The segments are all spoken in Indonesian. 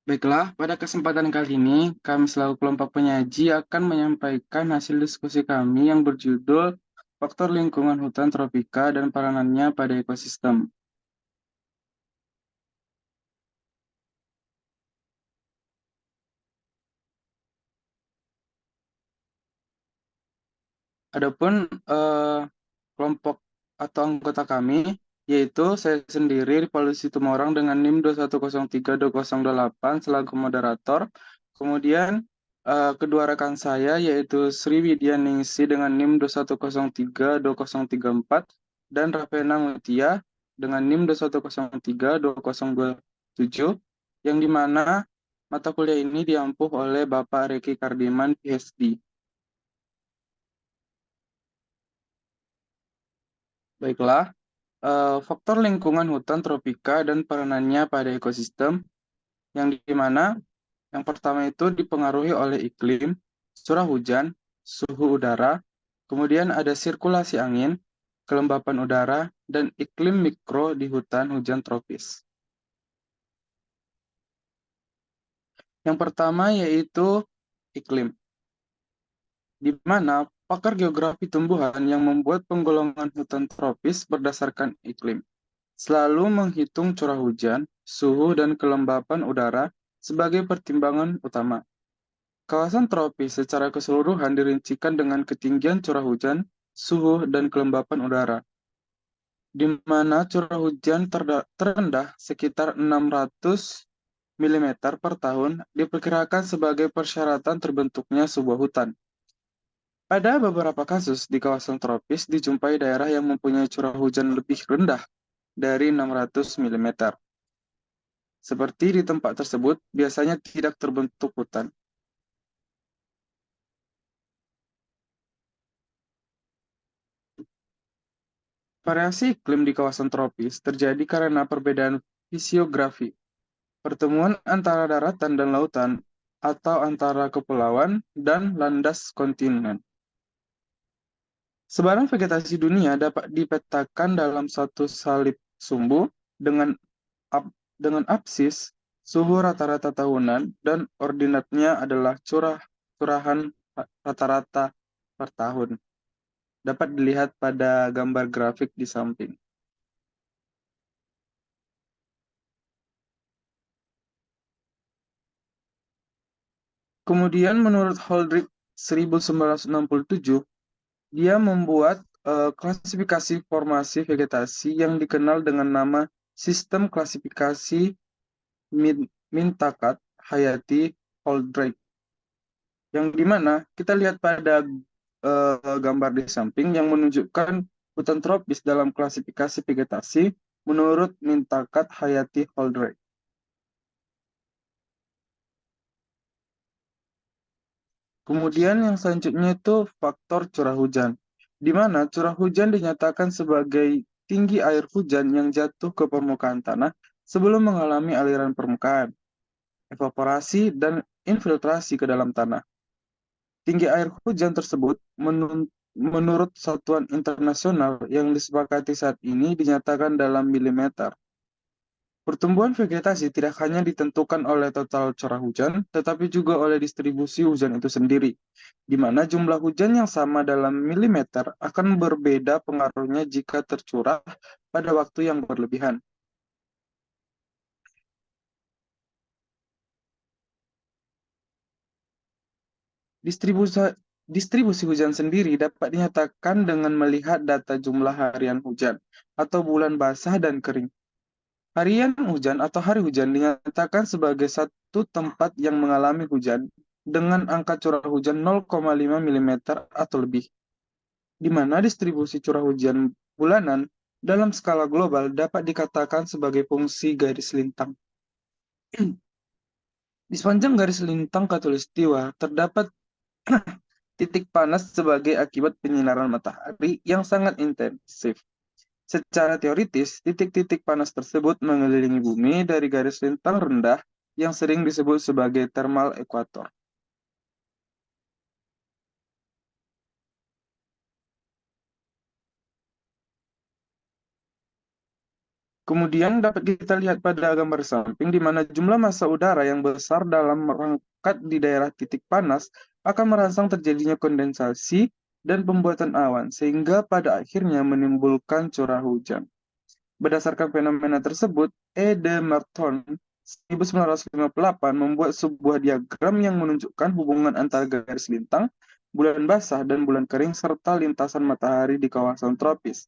Baiklah, pada kesempatan kali ini, kami selaku kelompok penyaji akan menyampaikan hasil diskusi kami yang berjudul Faktor Lingkungan Hutan Tropika dan Peranannya pada Ekosistem. Adapun kelompok atau anggota kami, yaitu saya sendiri, Polusi Tumorang dengan NIM 2103208 selaku moderator. Kemudian kedua rekan saya yaitu Sri Widya Ningsi dengan NIM 2103204 dan Ravena Mutia dengan NIM 2103227 yang dimana mata kuliah ini diampuh oleh Bapak Reki Kardiman, PhD. Baiklah, faktor lingkungan hutan tropika dan peranannya pada ekosistem yang dimana yang pertama itu dipengaruhi oleh iklim, curah hujan, suhu udara, kemudian ada sirkulasi angin, kelembapan udara, dan iklim mikro di hutan hujan tropis. Yang pertama yaitu iklim, di mana pakar geografi tumbuhan yang membuat penggolongan hutan tropis berdasarkan iklim. Selalu menghitung curah hujan, suhu, dan kelembapan udara sebagai pertimbangan utama. Kawasan tropis secara keseluruhan dirincikan dengan ketinggian curah hujan, suhu, dan kelembapan udara, di mana curah hujan terendah sekitar 600 mm per tahun diperkirakan sebagai persyaratan terbentuknya sebuah hutan. Pada beberapa kasus di kawasan tropis dijumpai daerah yang mempunyai curah hujan lebih rendah dari 600 mm. Seperti di tempat tersebut, biasanya tidak terbentuk hutan. Variasi iklim di kawasan tropis terjadi karena perbedaan fisiografi, pertemuan antara daratan dan lautan, atau antara kepulauan dan landas kontinen. Sebarang vegetasi dunia dapat dipetakan dalam satu salib sumbu dengan dengan absis, suhu rata-rata tahunan, dan ordinatnya adalah curahan rata-rata per tahun. Dapat dilihat pada gambar grafik di samping. Kemudian menurut Holdridge 1967, dia membuat klasifikasi formasi vegetasi yang dikenal dengan nama Sistem Klasifikasi Mintakat Hayati-Holdridge, yang dimana kita lihat pada gambar di samping yang menunjukkan hutan tropis dalam klasifikasi vegetasi menurut Mintakat Hayati-Holdridge. Kemudian yang selanjutnya itu faktor curah hujan, di mana curah hujan dinyatakan sebagai tinggi air hujan yang jatuh ke permukaan tanah sebelum mengalami aliran permukaan, evaporasi, dan infiltrasi ke dalam tanah. Tinggi air hujan tersebut menurut satuan internasional yang disepakati saat ini dinyatakan dalam milimeter. Pertumbuhan vegetasi tidak hanya ditentukan oleh total curah hujan, tetapi juga oleh distribusi hujan itu sendiri, di mana jumlah hujan yang sama dalam milimeter akan berbeda pengaruhnya jika tercurah pada waktu yang berlebihan. Distribusi, distribusi hujan sendiri dapat dinyatakan dengan melihat data jumlah harian hujan atau bulan basah dan kering. Harian hujan atau hari hujan dinyatakan sebagai satu tempat yang mengalami hujan dengan angka curah hujan 0,5 mm atau lebih, di mana distribusi curah hujan bulanan dalam skala global dapat dikatakan sebagai fungsi garis lintang. Di sepanjang garis lintang khatulistiwa terdapat titik panas sebagai akibat penyinaran matahari yang sangat intensif. Secara teoritis, titik-titik panas tersebut mengelilingi bumi dari garis lintang rendah yang sering disebut sebagai thermal equator. Kemudian dapat kita lihat pada gambar samping di mana jumlah massa udara yang besar dalam merangkat di daerah titik panas akan merangsang terjadinya kondensasi dan pembuatan awan, sehingga pada akhirnya menimbulkan curah hujan. Berdasarkan fenomena tersebut, E. de Merton 1958 membuat sebuah diagram yang menunjukkan hubungan antara garis lintang, bulan basah, dan bulan kering, serta lintasan matahari di kawasan tropis.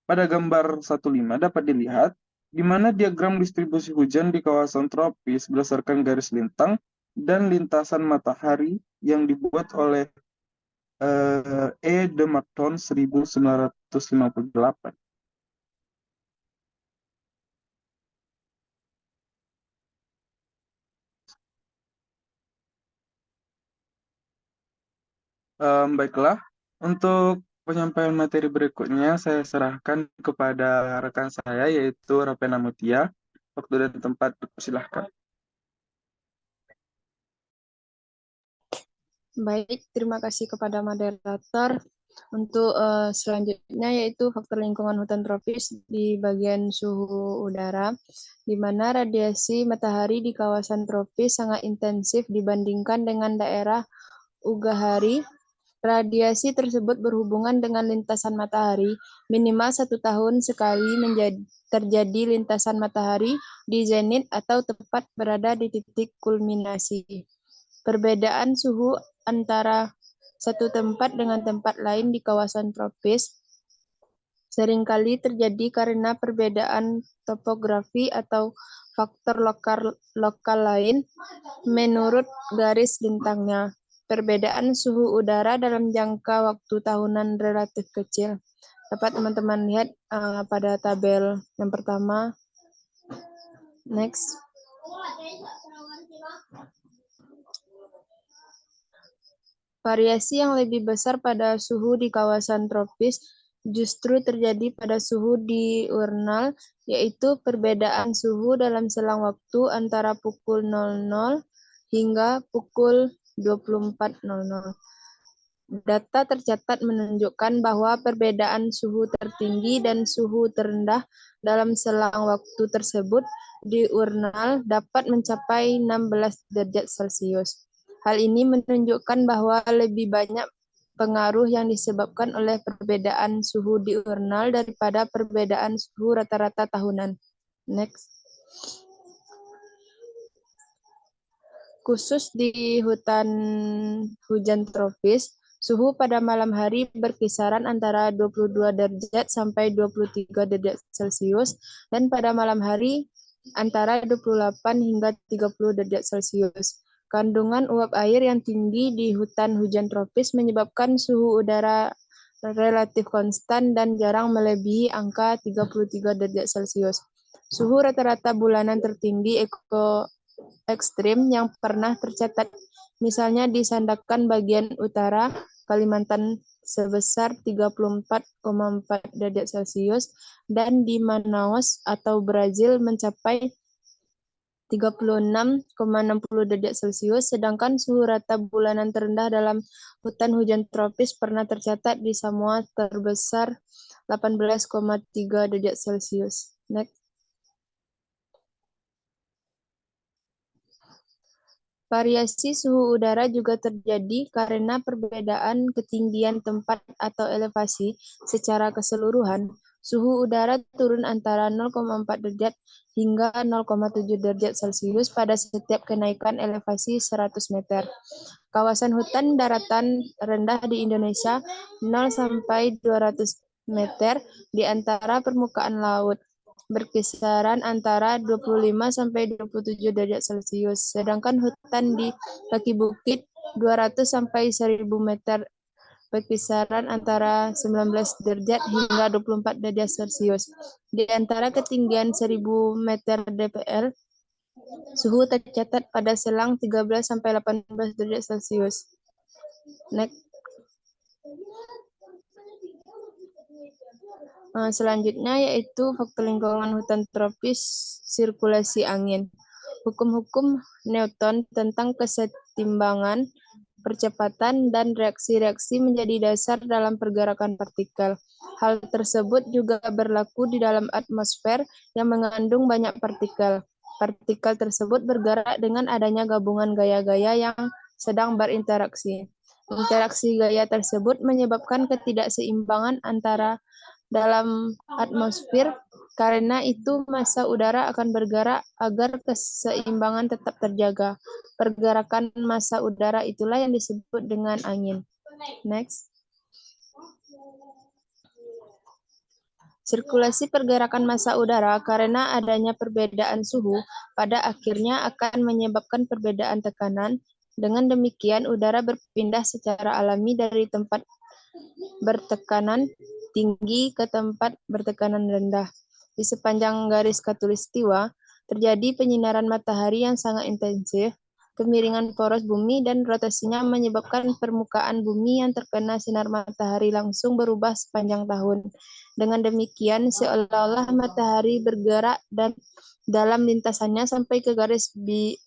Pada gambar 15 dapat dilihat di mana diagram distribusi hujan di kawasan tropis berdasarkan garis lintang dan lintasan matahari yang dibuat oleh E. de Morton 1958. Baiklah, untuk penyampaian materi berikutnya saya serahkan kepada rekan saya yaitu Ravena Mutia. Waktu dan tempat silahkan. Baik, terima kasih kepada moderator. Untuk selanjutnya yaitu faktor lingkungan hutan tropis di bagian suhu udara, di mana radiasi matahari di kawasan tropis sangat intensif dibandingkan dengan daerah Ugahari. Radiasi tersebut berhubungan dengan lintasan matahari. Minimal 1 tahun sekali terjadi lintasan matahari di zenit atau tepat berada di titik kulminasi. Perbedaan suhu antara satu tempat dengan tempat lain di kawasan tropis seringkali terjadi karena perbedaan topografi atau faktor lokal lain menurut garis lintangnya. Perbedaan suhu udara dalam jangka waktu tahunan relatif kecil. Dapat teman-teman lihat pada tabel yang pertama. Next. Variasi yang lebih besar pada suhu di kawasan tropis justru terjadi pada suhu diurnal, yaitu perbedaan suhu dalam selang waktu antara pukul 00 hingga pukul 24.00. Data tercatat menunjukkan bahwa perbedaan suhu tertinggi dan suhu terendah dalam selang waktu tersebut diurnal dapat mencapai 16 derajat Celcius. Hal ini menunjukkan bahwa lebih banyak pengaruh yang disebabkan oleh perbedaan suhu diurnal daripada perbedaan suhu rata-rata tahunan. Next. Khusus di hutan hujan tropis, suhu pada malam hari berkisaran antara 22 derajat sampai 23 derajat Celcius dan pada malam hari antara 28 hingga 30 derajat Celcius. Kandungan uap air yang tinggi di hutan hujan tropis menyebabkan suhu udara relatif konstan dan jarang melebihi angka 33 derajat Celcius. Suhu rata-rata bulanan tertinggi ekstrim yang pernah tercatat, misalnya di Sandakan bagian utara Kalimantan sebesar 34,4 derajat Celcius dan di Manaus atau Brazil mencapai 36,60 derajat Celcius, sedangkan suhu rata bulanan terendah dalam hutan hujan tropis pernah tercatat di Samoa terbesar 18,3 derajat Celcius. Next. Variasi suhu udara juga terjadi karena perbedaan ketinggian tempat atau elevasi secara keseluruhan. Suhu udara turun antara 0,4 derajat hingga 0,7 derajat Celcius pada setiap kenaikan elevasi 100 meter. Kawasan hutan daratan rendah di Indonesia 0 sampai 200 meter di antara permukaan laut berkisaran antara 25 sampai 27 derajat Celcius. Sedangkan hutan di kaki bukit 200 sampai 1000 meter berkisaran antara 19 derajat hingga 24 derajat Celcius. Di antara ketinggian 1000 meter DPL, suhu tercatat pada selang 13 sampai 18 derajat Celcius. Next. Selanjutnya yaitu faktor lingkungan hutan tropis, sirkulasi angin. Hukum-hukum Newton tentang kesetimbangan percepatan, dan reaksi-reaksi menjadi dasar dalam pergerakan partikel. Hal tersebut juga berlaku di dalam atmosfer yang mengandung banyak partikel. Partikel tersebut bergerak dengan adanya gabungan gaya-gaya yang sedang berinteraksi. Interaksi gaya tersebut menyebabkan ketidakseimbangan antara dalam atmosfer. Karena itu, massa udara akan bergerak agar keseimbangan tetap terjaga. Pergerakan massa udara itulah yang disebut dengan angin. Next. Sirkulasi pergerakan massa udara karena adanya perbedaan suhu pada akhirnya akan menyebabkan perbedaan tekanan. Dengan demikian, udara berpindah secara alami dari tempat bertekanan tinggi ke tempat bertekanan rendah. Di sepanjang garis khatulistiwa, terjadi penyinaran matahari yang sangat intensif. Kemiringan poros bumi dan rotasinya menyebabkan permukaan bumi yang terkena sinar matahari langsung berubah sepanjang tahun. Dengan demikian, seolah-olah matahari bergerak dan dalam lintasannya sampai ke garis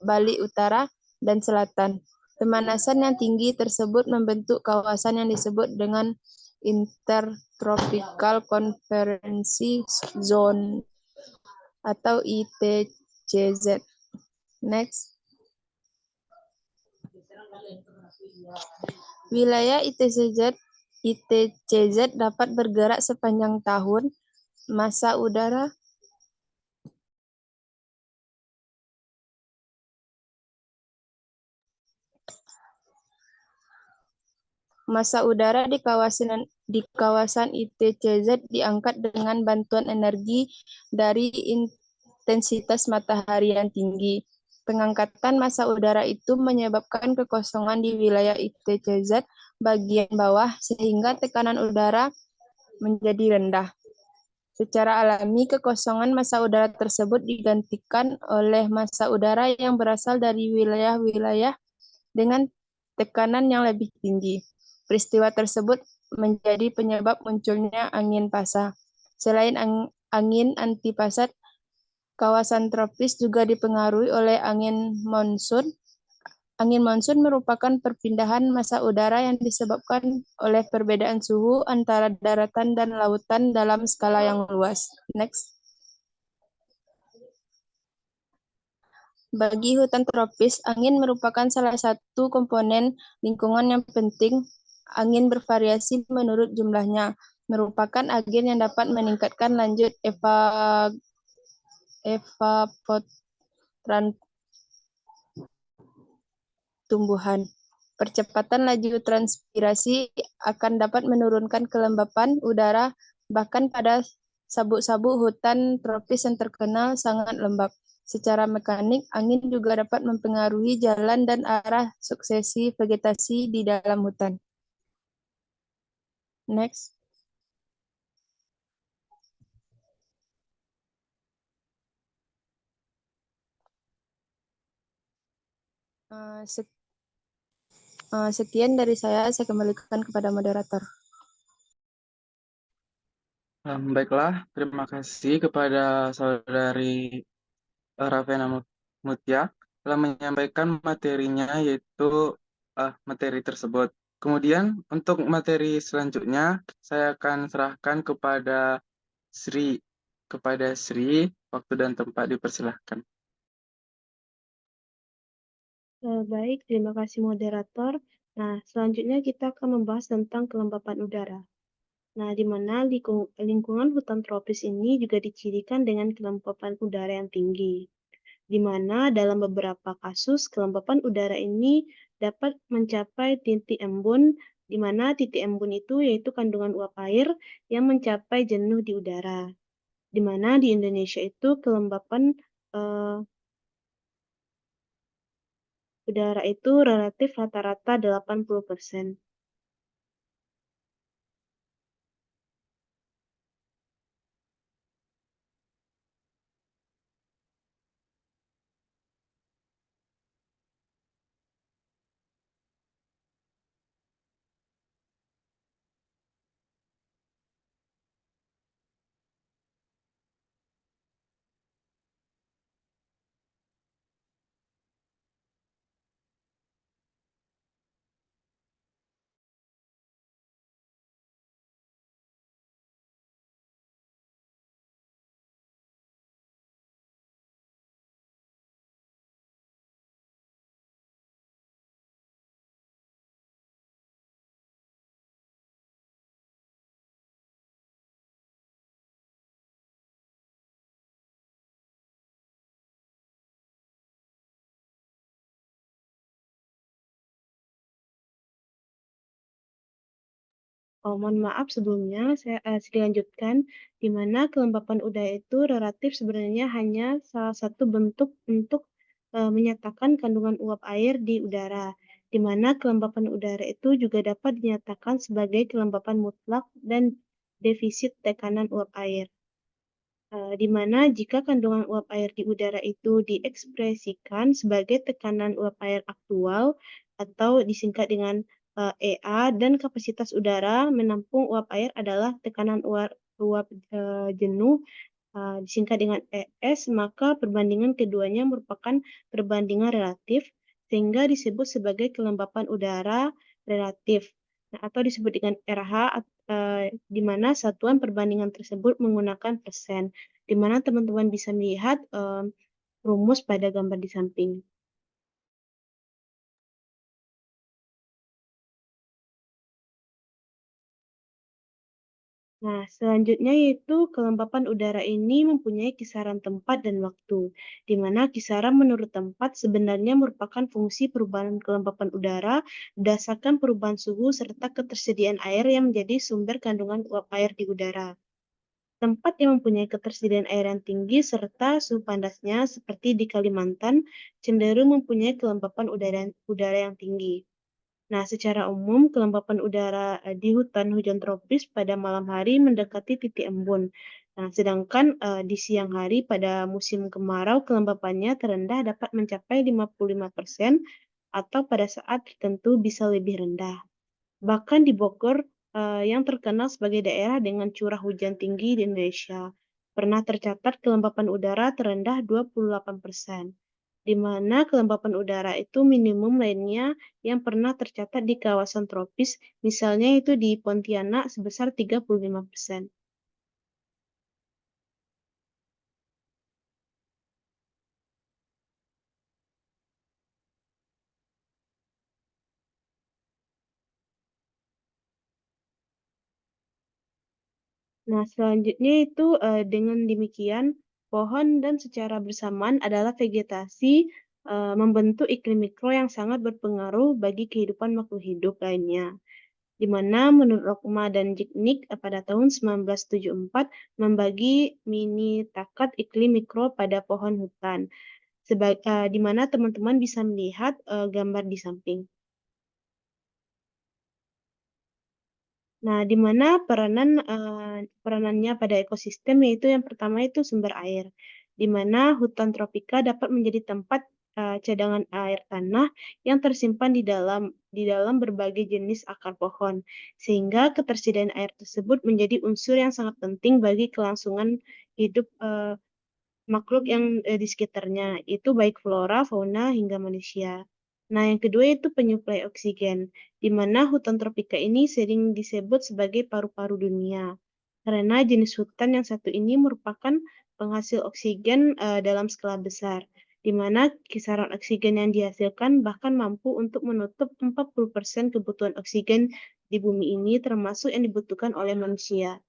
balik utara dan selatan. Pemanasan yang tinggi tersebut membentuk kawasan yang disebut dengan Intertropical Convergence Zone atau ITCZ. Next. Wilayah ITCZ dapat bergerak sepanjang tahun. Massa udara di kawasan ITCZ diangkat dengan bantuan energi dari intensitas matahari yang tinggi. Pengangkatan massa udara itu menyebabkan kekosongan di wilayah ITCZ bagian bawah sehingga tekanan udara menjadi rendah. Secara alami, kekosongan massa udara tersebut digantikan oleh massa udara yang berasal dari wilayah-wilayah dengan tekanan yang lebih tinggi. Peristiwa tersebut menjadi penyebab munculnya angin pasa. Selain angin antipasat, kawasan tropis juga dipengaruhi oleh angin monsun. Angin monsun merupakan perpindahan massa udara yang disebabkan oleh perbedaan suhu antara daratan dan lautan dalam skala yang luas. Next. Bagi hutan tropis, angin merupakan salah satu komponen lingkungan yang penting. Angin bervariasi menurut jumlahnya, merupakan agen yang dapat meningkatkan lanjut evapotran tumbuhan. Percepatan laju transpirasi akan dapat menurunkan kelembapan udara, bahkan pada sabuk-sabuk hutan tropis yang terkenal sangat lembab. Secara mekanik, angin juga dapat mempengaruhi jalan dan arah suksesi vegetasi di dalam hutan. Next. Sekian dari saya kembalikan kepada moderator. Baiklah, terima kasih kepada saudari Raffena Mutia telah menyampaikan materinya, yaitu materi tersebut. Kemudian untuk materi selanjutnya saya akan serahkan Sri. Kepada Sri, waktu dan tempat dipersilahkan. Baik, terima kasih moderator. Nah, selanjutnya kita akan membahas tentang kelembapan udara. Nah, di mana lingkungan hutan tropis ini juga dicirikan dengan kelembapan udara yang tinggi, di mana dalam beberapa kasus kelembapan udara ini dapat mencapai titik embun, di mana titik embun itu yaitu kandungan uap air yang mencapai jenuh di udara, di mana di Indonesia itu kelembapan udara itu relatif rata-rata 80%. Oh, mohon maaf sebelumnya, saya lanjutkan, di mana kelembapan udara itu relatif sebenarnya hanya salah satu bentuk untuk menyatakan kandungan uap air di udara, di mana kelembapan udara itu juga dapat dinyatakan sebagai kelembapan mutlak dan defisit tekanan uap air. Di mana jika kandungan uap air di udara itu diekspresikan sebagai tekanan uap air aktual atau disingkat dengan EA, dan kapasitas udara menampung uap air adalah tekanan uap jenuh, disingkat dengan ES, maka perbandingan keduanya merupakan perbandingan relatif sehingga disebut sebagai kelembapan udara relatif. Nah, atau disebut dengan RH, di mana satuan perbandingan tersebut menggunakan persen, di mana teman-teman bisa melihat rumus pada gambar di samping. Nah, selanjutnya yaitu kelembapan udara ini mempunyai kisaran tempat dan waktu, di mana kisaran menurut tempat sebenarnya merupakan fungsi perubahan kelembapan udara berdasarkan perubahan suhu serta ketersediaan air yang menjadi sumber kandungan uap air di udara. Tempat yang mempunyai ketersediaan air yang tinggi serta suhu panasnya seperti di Kalimantan cenderung mempunyai kelembapan udara yang tinggi. Nah, secara umum kelembapan udara di hutan hujan tropis pada malam hari mendekati titik embun. Nah, sedangkan di siang hari pada musim kemarau kelembapannya terendah dapat mencapai 55% atau pada saat tertentu bisa lebih rendah. Bahkan di Bogor, yang terkenal sebagai daerah dengan curah hujan tinggi di Indonesia, pernah tercatat kelembapan udara terendah 28%, di mana kelembapan udara itu minimum lainnya yang pernah tercatat di kawasan tropis, misalnya itu di Pontianak sebesar 35%. Nah, selanjutnya itu dengan demikian pohon dan secara bersamaan adalah vegetasi membentuk iklim mikro yang sangat berpengaruh bagi kehidupan makhluk hidup lainnya. Di mana menurut Rockma dan Jiknik pada tahun 1974 membagi mini takat iklim mikro pada pohon hutan. Di mana teman-teman bisa melihat gambar di samping. Nah, di mana peranannya pada ekosistem yaitu yang pertama itu sumber air, di mana hutan tropika dapat menjadi tempat cadangan air tanah yang tersimpan di dalam berbagai jenis akar pohon, sehingga ketersediaan air tersebut menjadi unsur yang sangat penting bagi kelangsungan hidup makhluk yang di sekitarnya, itu baik flora, fauna, hingga manusia. Nah, yang kedua itu penyuplai oksigen, di mana hutan tropika ini sering disebut sebagai paru-paru dunia, karena jenis hutan yang satu ini merupakan penghasil oksigen dalam skala besar, di mana kisaran oksigen yang dihasilkan bahkan mampu untuk menutup 40% kebutuhan oksigen di bumi ini, termasuk yang dibutuhkan oleh manusia.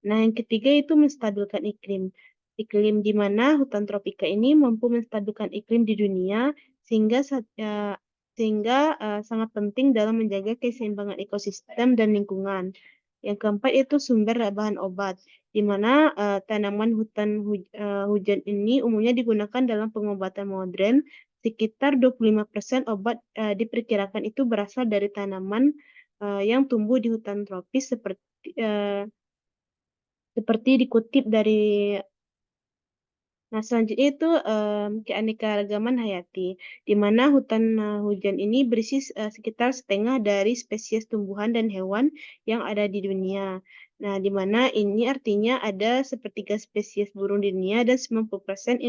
Nah, yang ketiga itu menstabilkan iklim. Iklim di mana hutan tropika ini mampu menstabilkan iklim di dunia sehingga sangat penting dalam menjaga keseimbangan ekosistem dan lingkungan. Yang keempat itu sumber bahan obat, di mana tanaman hujan ini umumnya digunakan dalam pengobatan modern. Sekitar 25% obat diperkirakan itu berasal dari tanaman yang tumbuh di hutan tropis seperti dikutip dari. Nah, selanjutnya itu keanekaragaman hayati, di mana hutan hujan ini berisi sekitar setengah dari spesies tumbuhan dan hewan yang ada di dunia. Nah, di mana ini artinya ada sepertiga spesies burung di dunia dan 90%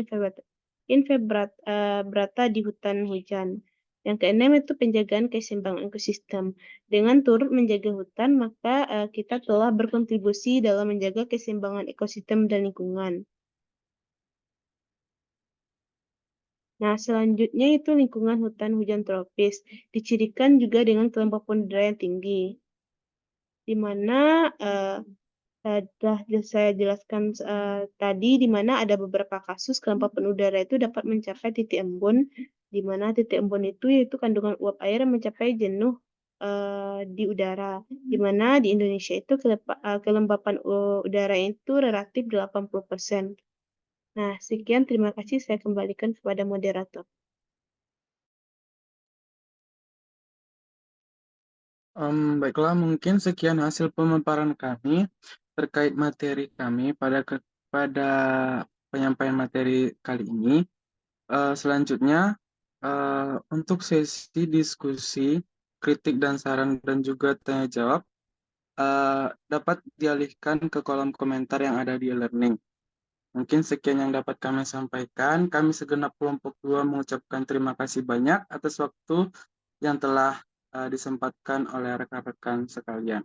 invertebrata di hutan hujan. Yang keenam itu penjagaan keseimbangan ekosistem. Dengan turut menjaga hutan, maka kita telah berkontribusi dalam menjaga keseimbangan ekosistem dan lingkungan. Nah, selanjutnya itu lingkungan hutan hujan tropis, dicirikan juga dengan kelembapan udara yang tinggi, di mana sudah saya jelaskan tadi, di mana ada beberapa kasus kelembapan udara itu dapat mencapai titik embun, di mana titik embun itu yaitu kandungan uap air yang mencapai jenuh di udara, di mana di Indonesia itu kelembapan udara itu relatif 80%. Nah, sekian, terima kasih, saya kembalikan kepada moderator. Baiklah, mungkin sekian hasil pemaparan kami terkait materi kami pada penyampaian materi kali ini. Selanjutnya, untuk sesi diskusi, kritik dan saran dan juga tanya jawab dapat dialihkan ke kolom komentar yang ada di e-learning. Mungkin sekian yang dapat kami sampaikan. Kami segenap kelompok 2 mengucapkan terima kasih banyak atas waktu yang telah disempatkan oleh rekan-rekan sekalian.